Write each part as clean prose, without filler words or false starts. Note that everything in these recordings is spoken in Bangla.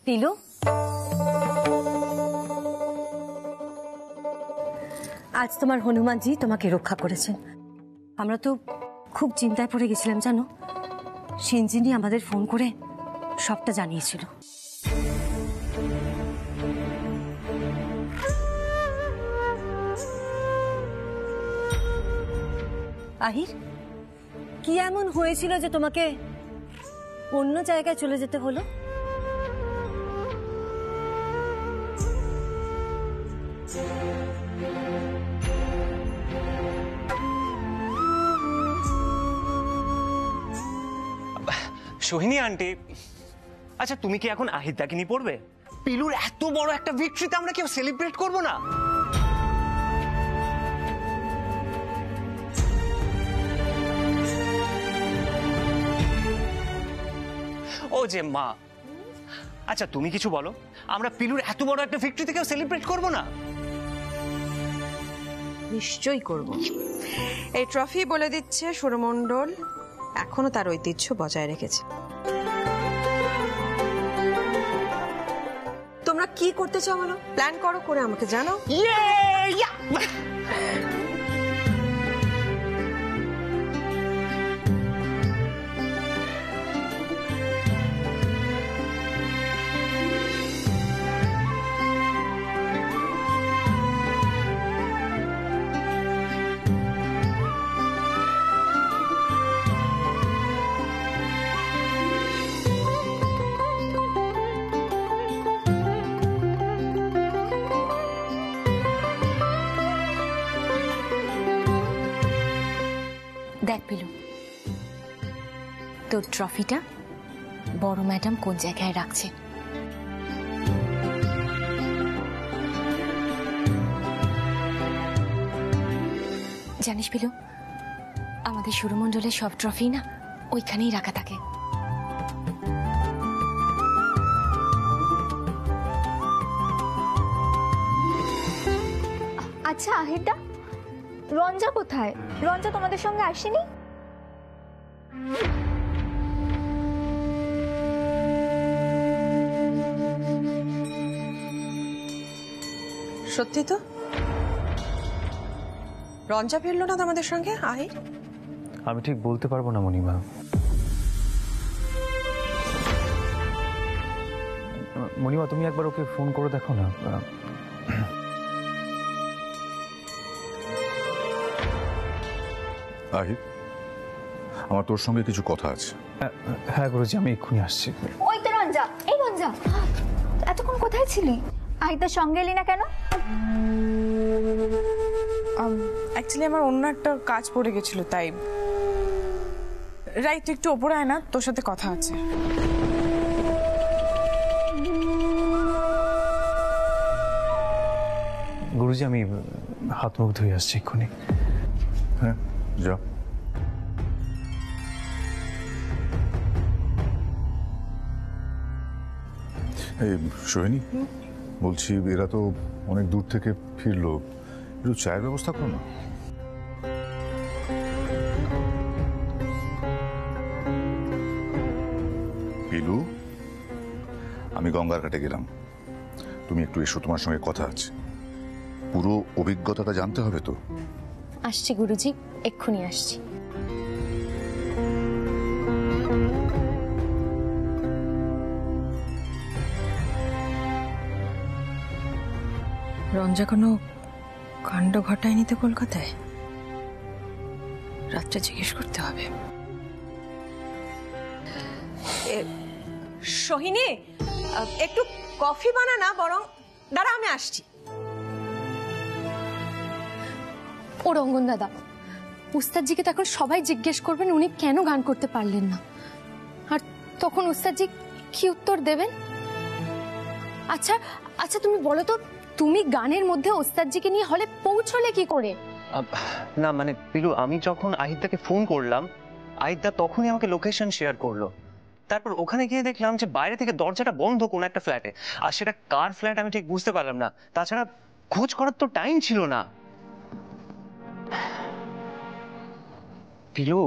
পিলু, আজ তোমার হনুমানজি তোমাকে রক্ষা করেছেন। আমরা তো খুব চিন্তায় পড়ে গেছিলাম জানো। সিঞ্জিনি আমাদের ফোন করে সবটা জানিয়েছিল। আহির, কি এমন হয়েছিল যে তোমাকে অন্য জায়গায় চলে যেতে হলো? সোহিনী আন্টি, আচ্ছা তুমি কি এখন আহিরদাকে নিয়ে পড়বে? পিলুর এত বড় একটা ভিক্টরিতে আমরা কেউ সেলিব্রেট করবো না? ও যে মা, আচ্ছা তুমি কিছু বলো, আমরা পিলুর এত বড় একটা ভিক্টরিতে কেউ সেলিব্রেট করবো না? নিশ্চয়ই করব। এই ট্রফি বলে দিচ্ছে সুরমণ্ডল এখনো তার ঐতিহ্য বজায় রেখেছে। তোমরা কি করতে চাও বলো, প্ল্যান করো, করে আমাকে জানাও। দেখ পিলু, তোর ট্রফিটা বড় ম্যাডাম কোন জায়গায় রাখছে। জানিস পিলু, আমাদের সুরমণ্ডলের সব ট্রফি না ওইখানেই রাখা থাকে। আচ্ছা আহিরদা, রঞ্জা কোথায়? রঞ্জা তোমাদের সঙ্গে আসেনি? সত্যি তো, রঞ্জা ফিরলো না তোমাদের সঙ্গে? আহির, আমি ঠিক বলতে পারবো না মণিমা। মণিমা তুমি একবার ওকে ফোন করে দেখো না। আহির, আমার তোর সঙ্গে কিছু কথা আছে। হ্যাঁ গুরুজি, আমি এক্ষুনি আসছি। ওই তো রঞ্জা, এই রঞ্জা, এতক্ষণ কোথায় ছিলি? আহিরদার সঙ্গে এলি না কেন? অ্যাকচুয়ালি আমার অন্য একটা কাজ পড়ে গেছিল, তাই। রাই, তুই একটু ওপরে আয় না, তোর সাথে কথা আছে। গুরুজি, আমি হাত মুখ ধুয়ে আসছি এক্ষুনি। হ্যাঁ যা। এই সোহিনী, বলছি এরা তো অনেক দূর থেকে ফিরলো, একটু চায়ের ব্যবস্থা করো না। পিলু, আমি গঙ্গার ঘাটে গেলাম, তুমি একটু এসো, তোমার সঙ্গে কথা আছে। পুরো অভিজ্ঞতাটা জানতে হবে তো। আসছি গুরুজি, এক্ষুনি আসছি। রঞ্জা কোনো কাণ্ড ঘটায়নি তো কলকাতায়? রাত্রে জিজ্ঞেস করতে হবে। সোহিনী, একটু কফি বানা না, বরং দাঁড়া আমি আসছি। ও রঙ্গন দাদা, উস্তাদজিকে তো এখন সবাই জিজ্ঞেস করবেন উনি কেন গান করতে পারলেন না, আর তখন উস্তাদজি কি উত্তর দেবেন? আচ্ছা আচ্ছা তুমি বলো তো, তুমি গানের মধ্যে ওস্তাদজিকে নিয়ে হলে পৌঁছলে কি করে? না মানে পিলু, আমি যখন আহিরদাকে ফোন করলাম, আহিরদা তখনই আমাকে লোকেশন শেয়ার করলো। তারপর ওখানে গিয়ে দেখলাম যে বাইরে থেকে দরজাটা বন্ধ কোন একটা ফ্ল্যাটে, আর সেটা কার ফ্ল্যাট আমি ঠিক বুঝতে পারলাম না। তাছাড়া খোঁজ করার তো টাইম ছিল না। পিলু,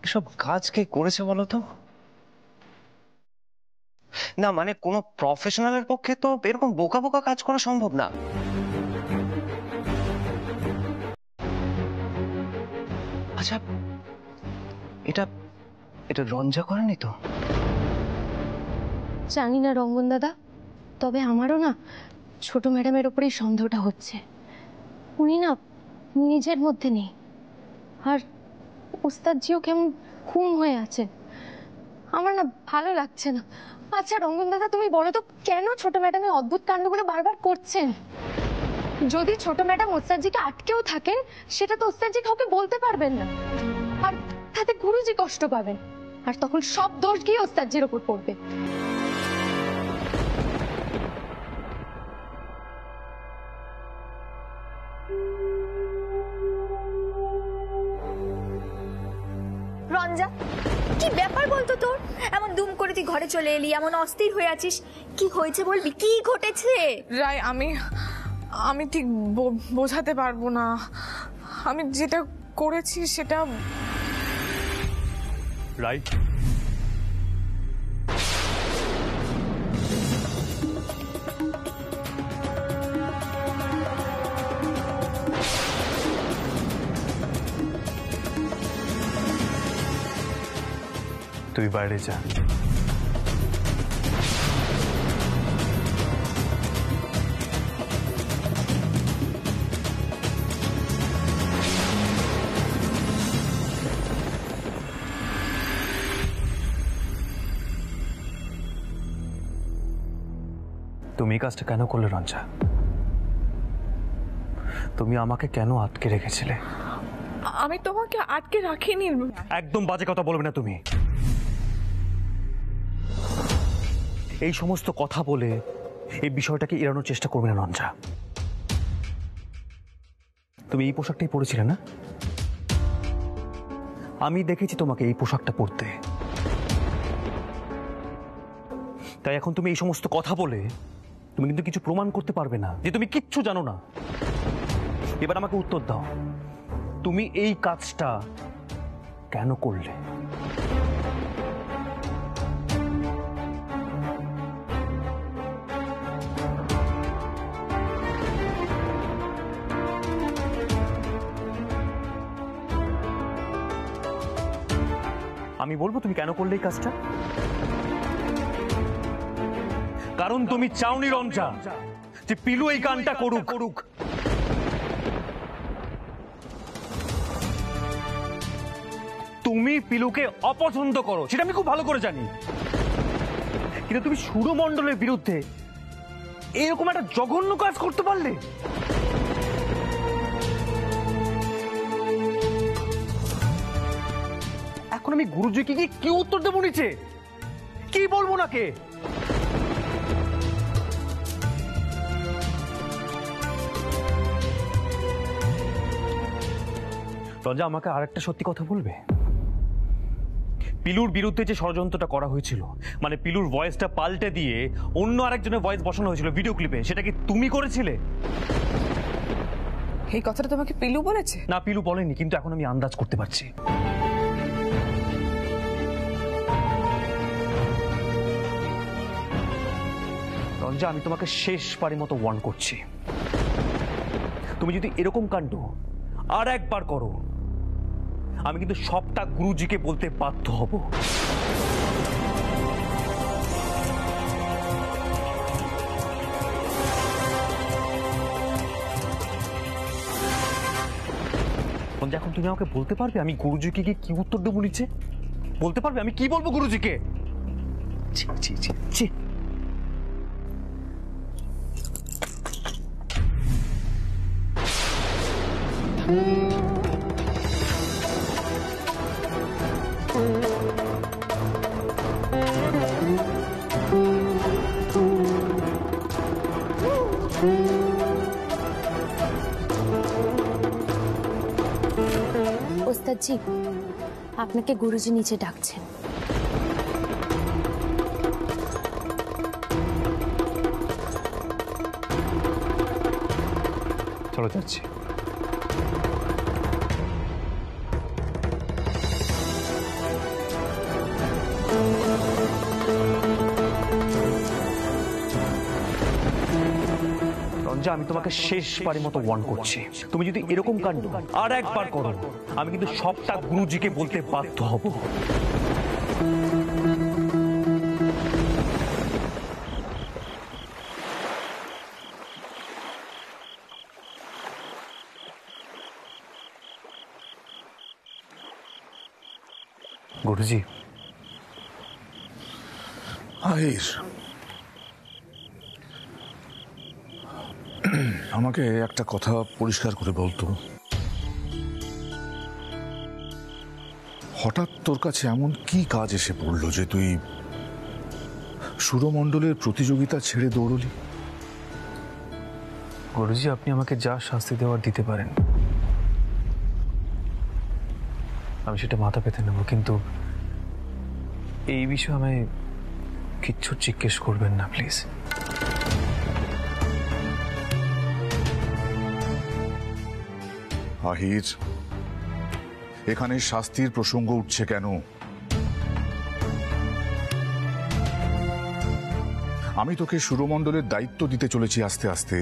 এসব কাজ কে করেছে বলো তো? না মানে কোনো প্রফেশনালের পক্ষে তো এরকম বোকা বোকা কাজ করা সম্ভব না। আচ্ছা, এটা এটা রঞ্জা করেনি তো? জানি না রঙ্গন দাদা, তবে আমারও না ছোট ম্যাডামের ওপরেই সন্দেহটা হচ্ছে। উনি না নিজের মধ্যে নেই, আর ওস্তাদজিও কেমন ঘুম হয়ে আছে। আমার না ভালো লাগছে না। আচ্ছা রঙ্গন দাদা, তুমি বলো তো কেন ছোট ম্যাডাম এই অদ্ভুত কাণ্ডগুলো বারবার করছেন? যদি ছোট ম্যাডাম ওস্তাদজিকে আটকেও থাকেন, সেটা তো ওস্তাদজি কাউকে বলতে পারবেন না, আর তাতে গুরুজি কষ্ট পাবেন, আর তখন সব দোষ গিয়ে ওস্তাদজির ওপর পড়বে। রঞ্জা, কি ব্যাপার বলতো তোর? এমন দুম করে তুই ঘরে চলে এলি, এমন অস্থির হয়ে আছিস, কি হয়েছে বলবি? কি ঘটেছে? রায়, আমি ঠিক বোঝাতে পারবো না। আমি যেটা করেছি সেটা রাইট। তুই বাইরে যা। তুমি কাজটা কেন করলে রঞ্জা? তুমি আমাকে কেন আটকে রেখেছিলে? আমি তোমাকে আটকে রাখিনি। একদম বাজে কথা বলবে না তুমি। এই সমস্ত কথা বলে এই বিষয়টাকে এড়ানোর চেষ্টা করবে না রঞ্জা। তুমি এই পোশাকটাই পরেছিলে না? আমি দেখেছি তোমাকে এই পোশাকটা পরতে। তাই এখন তুমি এই সমস্ত কথা বলে তুমি কিন্তু কিছু প্রমাণ করতে পারবে না যে তুমি কিচ্ছু জানো না। এবার আমাকে উত্তর দাও, তুমি এই কাজটা কেন করলে? আমি বলবো তুমি কেন করলে এই কাজটা? কারণ তুমি চাওনি রঞ্জা যে পিলু এই গানটা করুক। তুমি পিলুকে অপছন্দ করো, সেটা আমি খুব ভালো করে জানি, কিন্তু তুমি সুরমণ্ডলের বিরুদ্ধে এরকম একটা জঘন্য কাজ করতে পারলে? এখন আমি গুরুজিকে কি উত্তর দেবো? নিচে কি বলবো নাকে? রঞ্জা, আমাকে আরেকটা সত্যি কথা বলবে? পিলুর বিরুদ্ধে যে ষড়যন্ত্রটা করা হয়েছিল, মানে পিলুর ভয়েসটা পাল্টে দিয়ে অন্য আরেকজনের ভয়েস বসানো হয়েছিল ভিডিও ক্লিপে, সেটা কি তুমি করেছিলে? এই কথাটা তোমাকে পিলু বলেছে? না, পিলু বলেনি, কিন্তু এখন আমি আন্দাজ করতে পারছি। রঞ্জা, আমি তোমাকে শেষবারের মতো ওয়ার্ন করছি, তুমি যদি এরকম কাণ্ড আর একবার করো, আমি কিন্তু সবটা গুরুজিকে বলতে বাধ্য হব। এখন তুমি আমাকে বলতে পারবে আমি গুরুজিকে কি উত্তর দেবো? নিচে বলতে পারবে আমি কি বলবো গুরুজিকে? ছি ছি ছি ছি। ওস্তাদজি, আপনাকে গুরুজি নিচে ডাকছেন। চলো যাচ্ছি। রঞ্জা, আমি তোমাকে শেষবারের মতো ওয়ার্ন করছি, তুমি যদি এরকম কাণ্ড আর একবার করো, আমি কিন্তু সবটা গুরুজিকে বলতে বাধ্য হব। গুরুজি, আহির, আমাকে একটা কথা পরিষ্কার করে বলতো, হঠাৎ তোর কাছে এমন কি কাজ এসে পড়লো যে তুই সুরমণ্ডলের প্রতিযোগিতা ছেড়ে দৌড়লি? গুরুজি, আপনি আমাকে যা শাস্তি দেওয়ার দিতে পারেন, আমি সেটা মাথা পেতে নেব, কিন্তু এই বিষয়ে আমায় কিচ্ছু জিজ্ঞেস করবেন না প্লিজ। আহির, এখানে শাস্তির প্রসঙ্গ উঠছে কেন? আমি তোকে সুরমণ্ডলের দায়িত্ব দিতে চলেছি আস্তে আস্তে,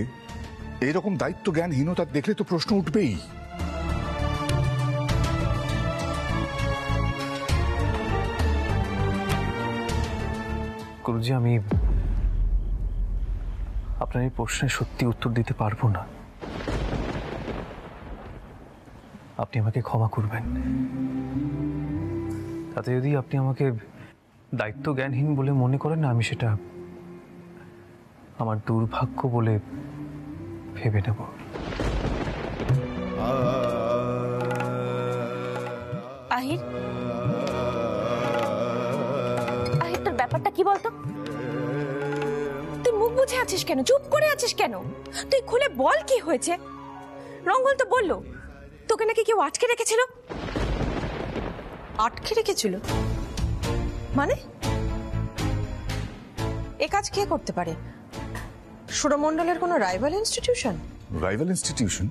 এইরকম দায়িত্ব জ্ঞানহীনতা দেখলে তো প্রশ্ন উঠবেই। গুরুজি, আমি আপনার এই প্রশ্নের সত্যি উত্তর দিতে পারবো না, আপনি আমাকে ক্ষমা করবেন। তাতে যদি আপনি আমাকে দায়িত্ব জ্ঞানহীন বলে মনে করেন, আমি সেটা আমার দুর্ভাগ্য বলে ভেবে নেব। আহির, আহির, তোর ব্যাপারটা কি বলতো? তুই মুখ বুঝে আছিস কেন? চুপ করে আছিস কেন? তুই খুলে বল, কি হয়েছে? রঙ্গল তো বললো তোকে নাকি কেউ আটকে রেখেছিল। আটকে রেখেছিল মানে? এ কাজ কে করতে পারে? সুরমণ্ডলের কোনো রাইভাল ইনস্টিটিউশন? Rival institution?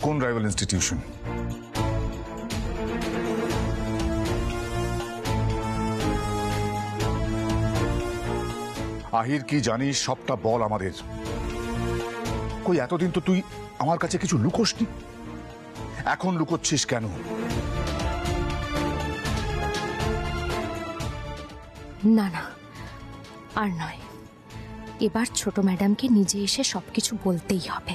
কোন রাইভাল ইনস্টিটিউশন? আহির, কি জানিস সবটা বল আমাদের। কই এতদিন তো তুই আমার কাছে কিছু লুকোসনি, এখন লুকোচ্ছিস কেন? না না, আর নয়, এবার ছোট ম্যাডামকে নিজে এসে সবকিছু বলতেই হবে।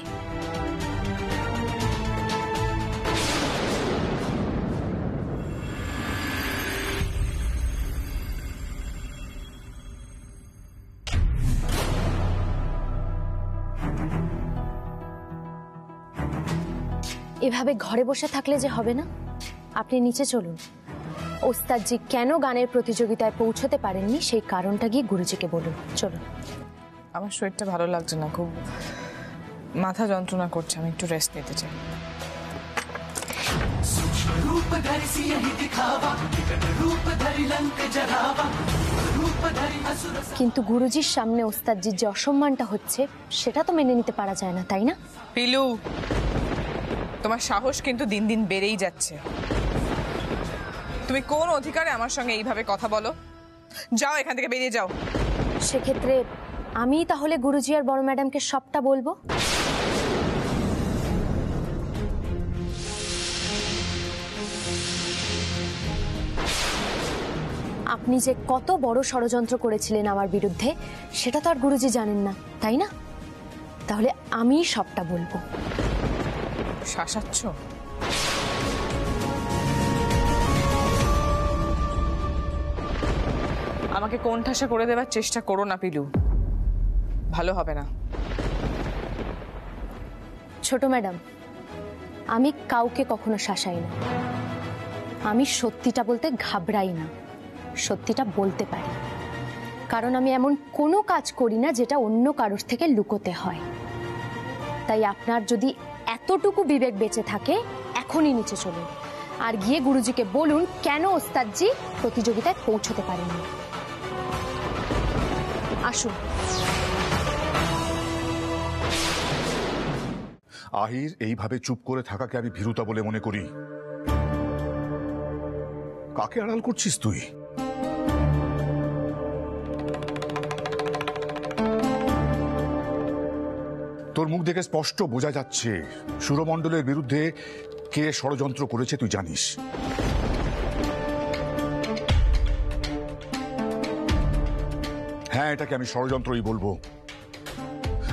এভাবে ঘরে বসে থাকলে যে হবে না, আপনি নিচে চলুন। ওস্তাদজি কেন গানের প্রতিযোগিতায় পৌঁছতে পারেননি সেই কারণটা গিয়ে গুরুজিকে বলুন। চলুন। আমার শরীরটা ভালো লাগছে না, খুব মাথা যন্ত্রণা করছে, আমি একটু রেস্ট নিতে চাই। কিন্তু গুরুজির সামনে ওস্তাদজির যে অসম্মানটা হচ্ছে সেটা তো মেনে নিতে পারা যায় না, তাই না? পিলু, তোমার সাহস কিন্তু দিন দিন বেড়েই যাচ্ছে। তুমি কোন অধিকারে আমার সঙ্গে এইভাবে কথা বলো? যাও, এখান থেকে বেরিয়ে যাও। সেক্ষেত্রে আমি তাহলে গুরুজি আর বড় ম্যাডামকে সবটা বলবো। আপনি যে কত বড় ষড়যন্ত্র করেছিলেন আমার বিরুদ্ধে সেটা তো আর গুরুজি জানেন না, তাই না? তাহলে আমি সবটা বলবো। শাসাচ্ছ? আমাকে কোণঠাসা করে দেওয়ার চেষ্টা করো না পিলু, ভালো হবে না। ছোট ম্যাডাম, আমি কাউকে কখনো শাসাই না, আমি সত্যিটা বলতে ঘাবড়াই না, সত্যিটা বলতে পারি, কারণ আমি এমন কোনো কাজ করি না যেটা অন্য কারোর থেকে লুকোতে হয়। তাই আপনার যদি এতটুকু বিবেক বেঁচে থাকে, এখনই নিচে চলুন আর গিয়ে গুরুজিকে বলুন কেন ওস্তাদজি প্রতিযোগিতায় পৌঁছতে পারেননি। আসুন। আহির, এইভাবে চুপ করে থাকাকে আমি ভীরুতা বলে মনে করি। কাকে আড়াল করছিস তুই? তোর মুখ দেখে স্পষ্ট বোঝা যাচ্ছে সুরমণ্ডলের বিরুদ্ধে কে ষড়যন্ত্র করেছে তুই জানিস। হ্যাঁ, এটাকে আমি ষড়যন্ত্রই বলবো।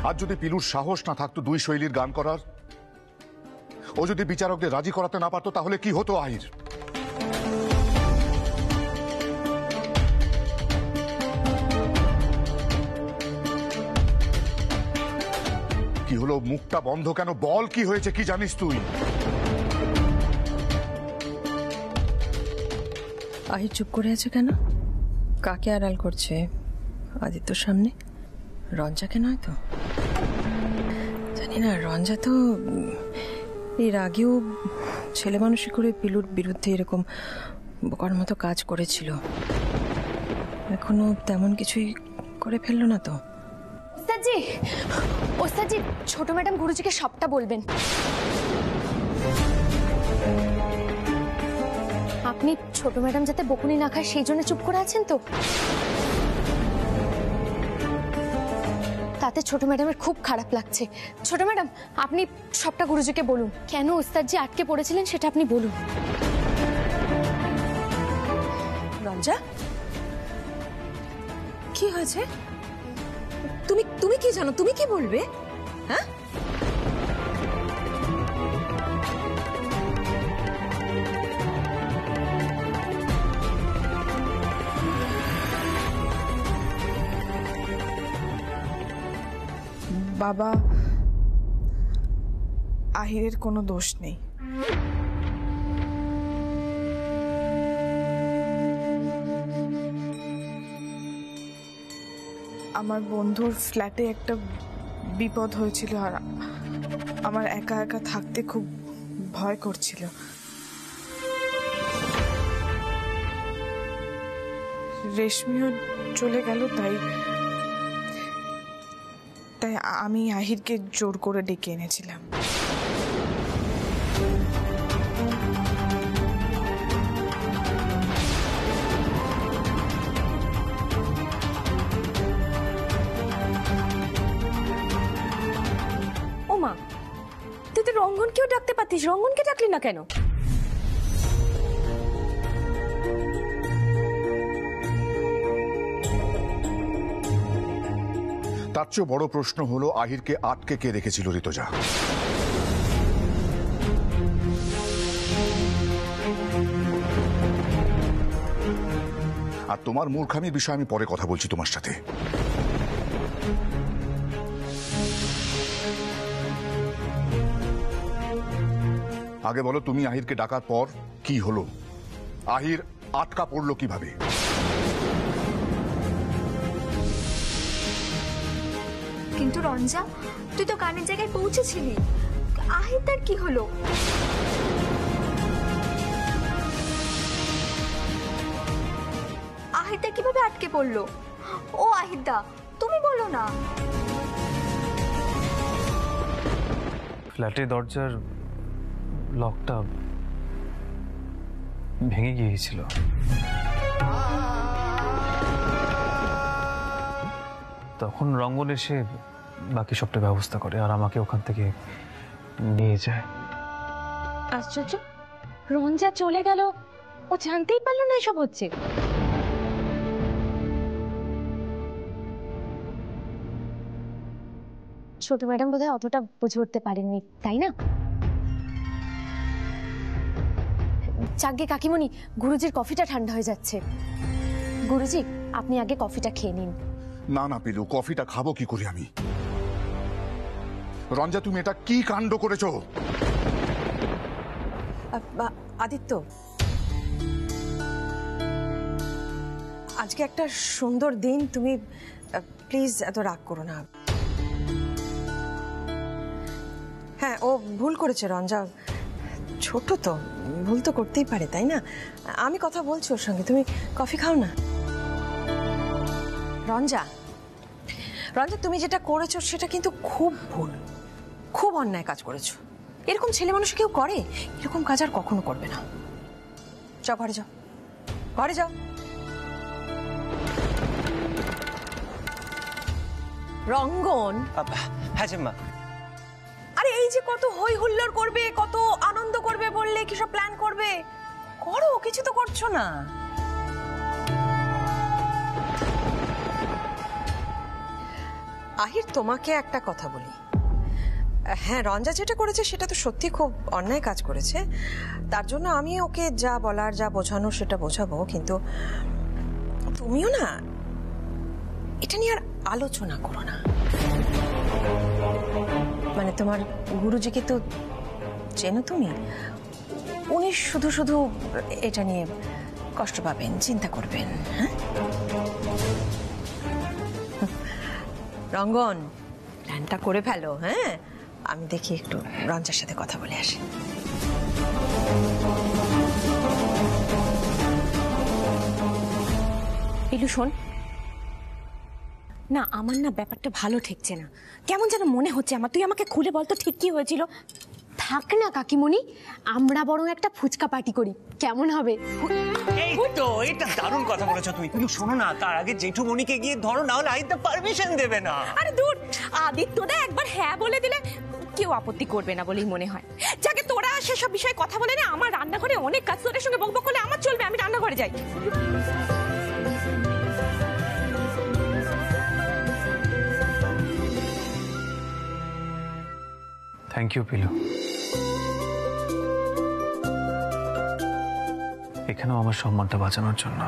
আর যদি পিলুর সাহস না থাকতো দুই শৈলীর গান করার, ও যদি বিচারকদের রাজি করাতে না পারতো, তাহলে কি হতো আহির? কি হলো? মুখটা বন্ধ কেন? বল, কি হয়েছে? কি জানিস তুই? আহির চুপ করে আছে কেন? কাকে আড়াল করছে? আদিত্যর সামনে? রঞ্জাকে নয় তো? জানি না, রঞ্জা তো এর আগেও ছেলে মানুষই করে পিলুর বিরুদ্ধে এরকম বোকার মতো কাজ করেছিল। এখনো তেমন কিছুই করে ফেললো না তো? ওস্তাদজি, ওস্তাদজি, ছোট ম্যাডাম গুরুজিকে সবটা বলবেন। আপনি ছোট ম্যাডাম যাতে বকুনি না খায় সেই জন্য চুপ করে আছেন তো? তাতে ছোট ম্যাডামের খুব খারাপ লাগছে। ছোট ম্যাডাম, আপনি সবটা গুরুজিকে বলুন। কেন ওস্তাদজি আটকে পড়েছিলেন সেটা আপনি বলুন। রঞ্জা, কি হয়েছে? তুমি কি জানো? তুমি কি বলবে? হ্যাঁ, বাবা, আহিরের কোনো দোষ নেই। আমার বন্ধুর ফ্ল্যাটে একটা বিপদ হয়েছিল আর আমার একা একা থাকতে খুব ভয় করছিল। রেশমিও চলে গেল, তাই আমি আহিরকে জোর করে ডেকে এনেছিলাম। ওমা, তুই তো রঙ্গনকেও ডাকতে পারতিস, রঙ্গনকে ডাকলি না কেন? তার চেয়ে বড় প্রশ্ন হলো আহিরকে আটকে কে রেখেছিল ঋতুজা? আর তোমার মূর্খামির বিষয়ে আমি পরে কথা বলছি তোমার সাথে। আগে বলো, তুমি আহিরকে ডাকার পর কি হলো? আহির আটকা পড়লো কিভাবে? কিন্তু রঞ্জা, তুই তো কানের জায়গায় পৌঁছেছিলি, আহির তার কি হলো? আহিরদা কিভাবে আটকে পড়লো? ও আহিরদা, তুমি বলো না। ফ্ল্যাটের দরজার লকটা ভেঙে গিয়েছিল। তখন রঙ্গন এসে বাকি সবটা ব্যবস্থা করে আর আমাকে ওখান থেকে নিয়ে যায়। আশ্চর্য, রঞ্জা চলে গেল, ও জানতেই পারলো না এসব হচ্ছে। ছোট ম্যাডাম বোধহয় অতটা বুঝে উঠতে পারেননি, তাই না? যাকগে কাকিমণি, গুরুজির কফিটা ঠান্ডা হয়ে যাচ্ছে। গুরুজি, আপনি আগে কফিটা খেয়ে নিন। না না পিলু, কফিটা খাবো কি করে আমি? রঞ্জা, তুমি এটা কি কাণ্ড করেছো? আদিত্য, আজকে একটা সুন্দর দিন, তুমি প্লিজ এত রাগ করো না। হ্যাঁ, ও ভুল করেছে রঞ্জা, ছোট তো, ভুল তো করতেই পারে, তাই না? আমি কথা বলছি ওর সঙ্গে, তুমি কফি খাও না। রঞ্জা, রঞ্জা, তুমি যেটা করেছো সেটা কিন্তু খুব ভুল, খুব অন্যায় কাজ করেছো। এরকম ছেলে মানুষ কেউ করে? এরকম কাজ আর কখনো করবে না। যাও ঘরে যাও, ঘরে যাও। রঙ্গন, হ্যাঁ জিম্মা। যে কত হই হুল্লোড় করবে, কত আনন্দ করবে বললে, কি সব প্ল্যান করবে, করো, কিছু তো করছো না। আহির, তোমাকে একটা কথা বলি। হ্যাঁ, রঞ্জা যেটা করেছে সেটা তো সত্যি খুব অন্যায় কাজ করেছে, তার জন্য আমি ওকে যা বলার, যা বোঝানো সেটা বোঝাবো, কিন্তু তুমিও না এটা নিয়ে আর আলোচনা করো না। মানে তোমার গুরুজিকে তো চেনো তুমি, উনি শুধু শুধু এটা নিয়ে কষ্ট পাবেন, চিন্তা করবেন। হ্যাঁ রঙ্গন, প্ল্যানটা করে ফেলো। হ্যাঁ, আমি দেখি একটু রঞ্জার সাথে কথা বলে আসি। পিলু শোন না, আমার না ব্যাপারটা ভালো ঠেকছে না, কেমন যেন মনে হচ্ছে আমার। তুই আমাকে খুলে বলতো ঠিক কি হয়েছিল। থাক না কাকিমণি, আমরা বরং একটা ফুচকা পার্টি করি, কেমন হবে? এই তো, এটা দারুণ কথা বলেছো তুমি। কিন্তু শোনো না, তার আগে জেঠুমণিকে গিয়ে ধরো, না হলে আহিত পারমিশন দেবে না। আরে দূর, আদিত্যদা একবার হ্যাঁ বলে দিলে কেউ আপত্তি করবে না বলেই মনে হয়। যাকে তোরা সেসব বিষয়ে কথা বলে না, আমার রান্নাঘরে অনেক কাজ, তোদের সঙ্গে বকবক করলে আমার চলবে, আমি রান্নাঘরে যাই। থ্যাংক ইউ পিলু, এখানেও আমার সম্মানটা বাঁচানোর জন্য।